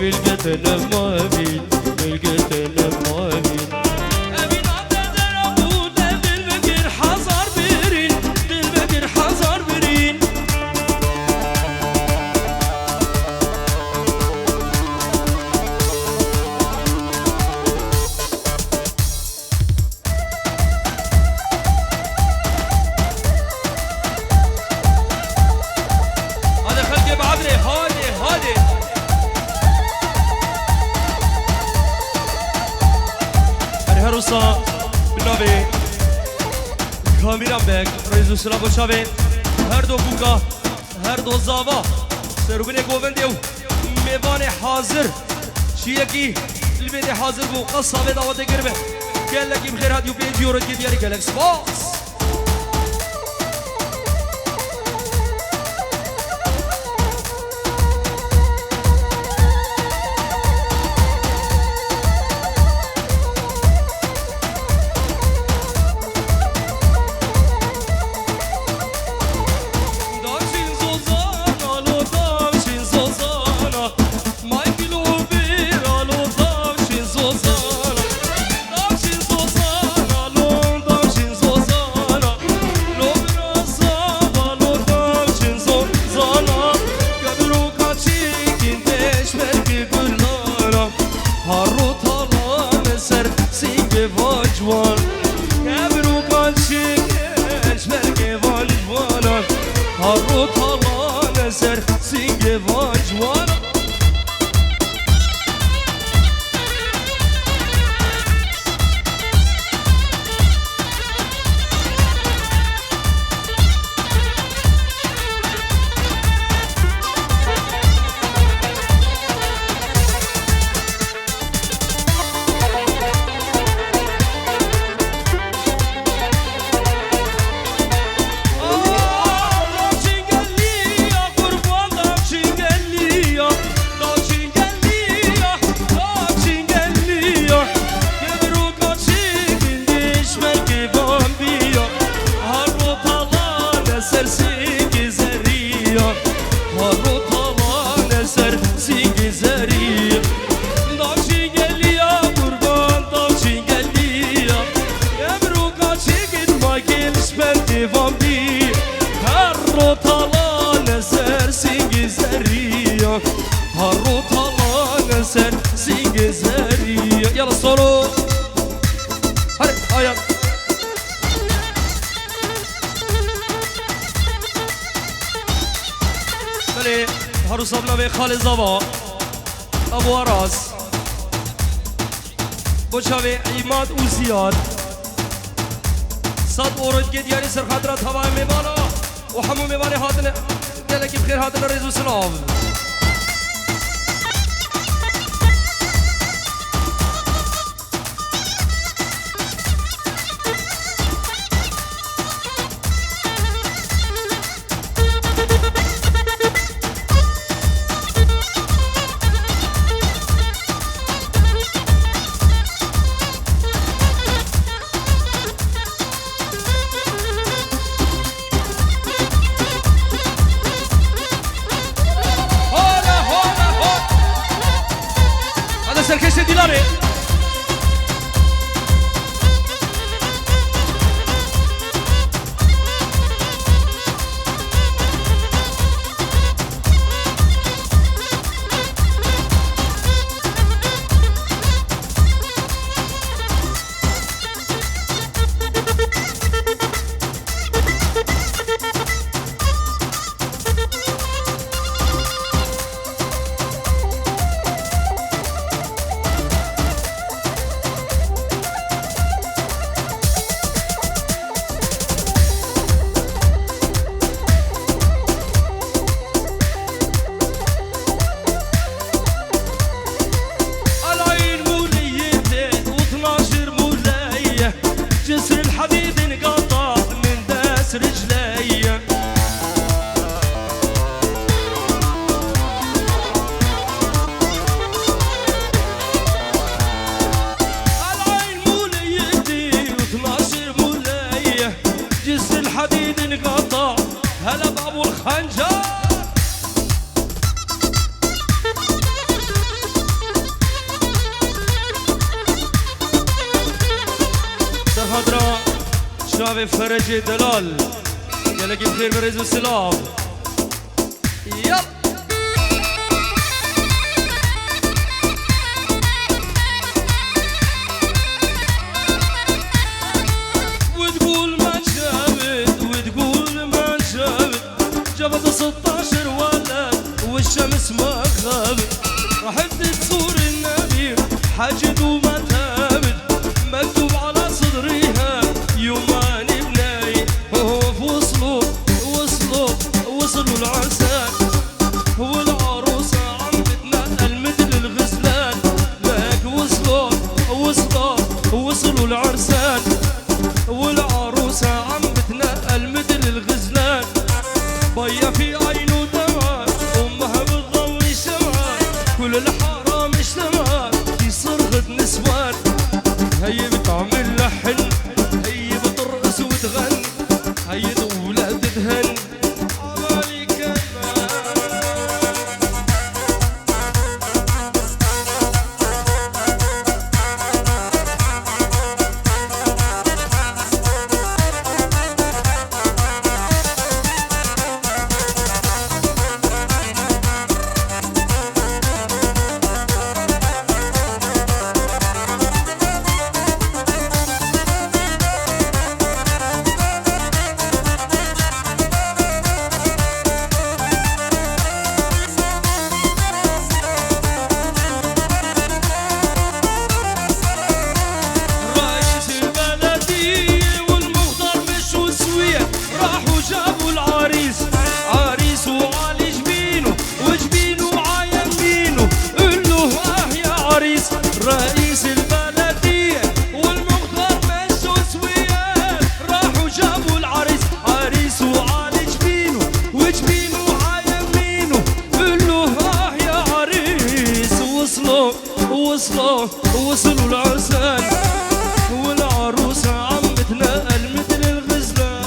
bilgetene mavin, bilgetene mavin. Emin adeder abu de dilbekir hazar birin, dilbekir hazar birin. هذا خلقي بعبري هادي هادي. هروسا بنابه کامیران بک رئیس سلام بشاوه هر دو بوگا هر دو زاوا سرگونه گوونده و میوان حاضر چیه کی البته حاضر بو قصابه دعوت گربه گله کی بخیر هاتیو 5 یورو کی دیاری گلکس باس يلا الصولو هاي هاي بله هارو صبنا به خالد زبا ابو عراس بچاوه ایماد او زیاد 100 اورد که دیاری سر خاطرات هوای میبانا و همو میبانی هاتن دلکی بخیر هاتن رزو سلام سرکش دیلاره بچاوي فرج دلال يلا كيف خير برز السلام يلا وتقول ما شافت وتقول ما شافت جابت 16 ولد والشمس ما غابت راحت تزور النبي حجد وما تابت مكتوب على صدرها يومان بناي وصلوا العرسان والعروسة عم تتنقل مثل الغزلان لك وصلوا العرسان والعروسة عم تتنقل مثل الغزلان بيا في عينه دمعة أمها بتضوي شمعة كل الحرام اجتمع في صرخة نسوان هي بتعمل لحن هي بترقص وتغني هي الأولاد تهن عمالي كمان رئيس البلدية والمختار مشوا سوية راحوا جابوا العريس عريس وعلى جبينه وجبينه عيمينه قلوا يا عريس وصلوا العرسان والعروسة عم بتنقل مثل الغزلان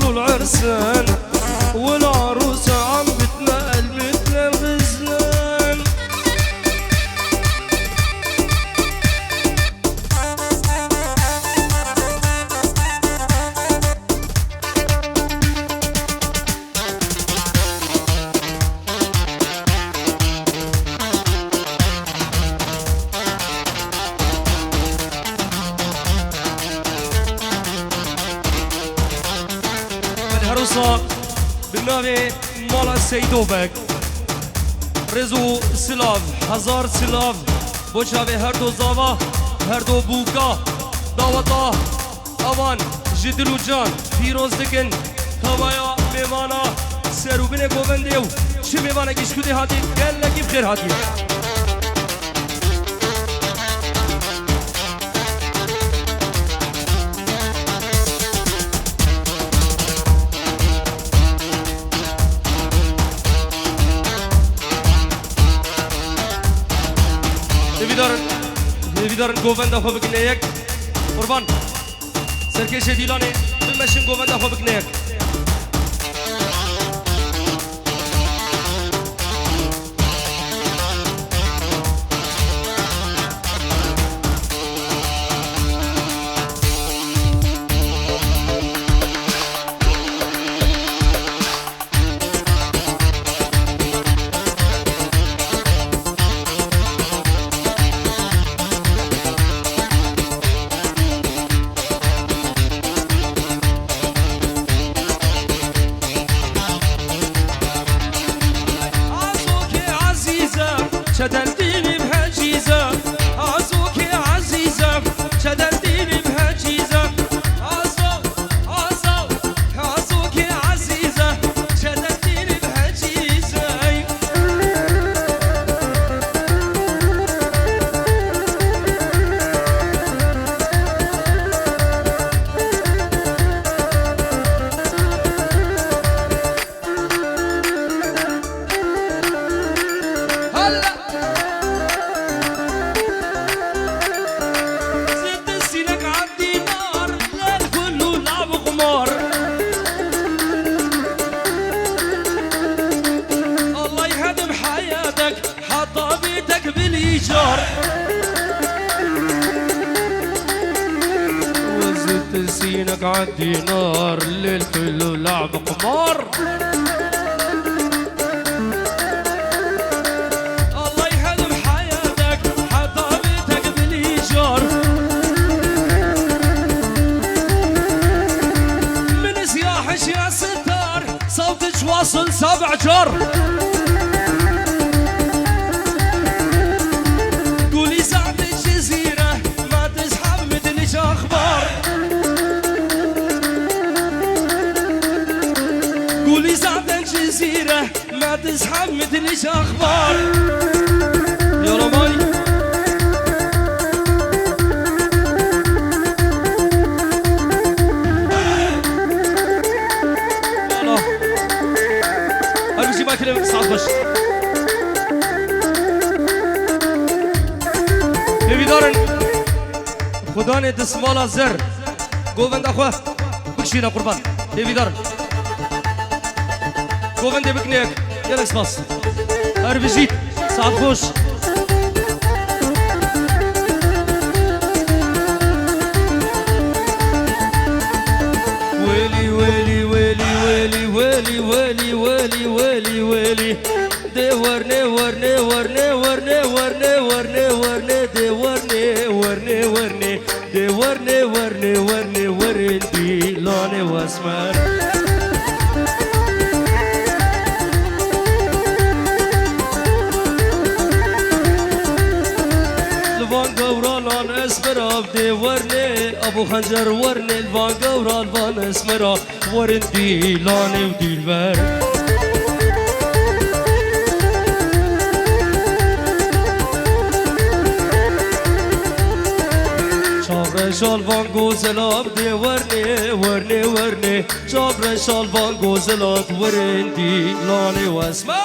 العرسان والعروسة عم بتنقل مثل الغزلان العروسة بالنامه مال سیدوبک رزو سلاف هزار سلاف بوچاوی هر دو زاوا هر دو بوکا داوتا اوان جدلو جان پیروز دکن توایا میوانا سروبین گووندیو چه میوانا گیش کدی هاتی گل لگی بخیر هاتی دیدارن گوونده خوب بکنیک قربان سرکش دیلانه بمشین گوونده خوب بکنیک تنسينك عندي نار الليل كله لعب قمار الله يهدم حياتك حتى بيتك بالإيجار من سياحش يا ستار صوتك واصل 7 جار قولي سعد الجزيرة ما تسحب مدلش أخبار قولي سعد الجزيرة ما تسحب مدلش أخبار يلا ماي يلا أمشي ما كلمة صعب بش بيدارن خداني دسمالا زر قوفند أخوة بكشينا قربان بيدارن قوفند بكنيك يلك سباس أربجيت سعد خوش ويلي ويلي ويلي ويلي ويلي ويلي ويلي ويلي ويلي دي ورني ورني ورني ورني ورني ورني ورني دي ورني ورني ورني دي ورني ورني ورني ورندي لوني واسمر الفان قوران اسمرا دي ورني ابو خنجر ورني الفان قوران الفان اسمرا ورندي لوني ودي البر شالوان گوزلاب دی ورنی ورنی ورنی شابر شالوان گوزلاب ورندی لانی و اسمر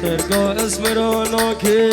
ترگا اسمرانا که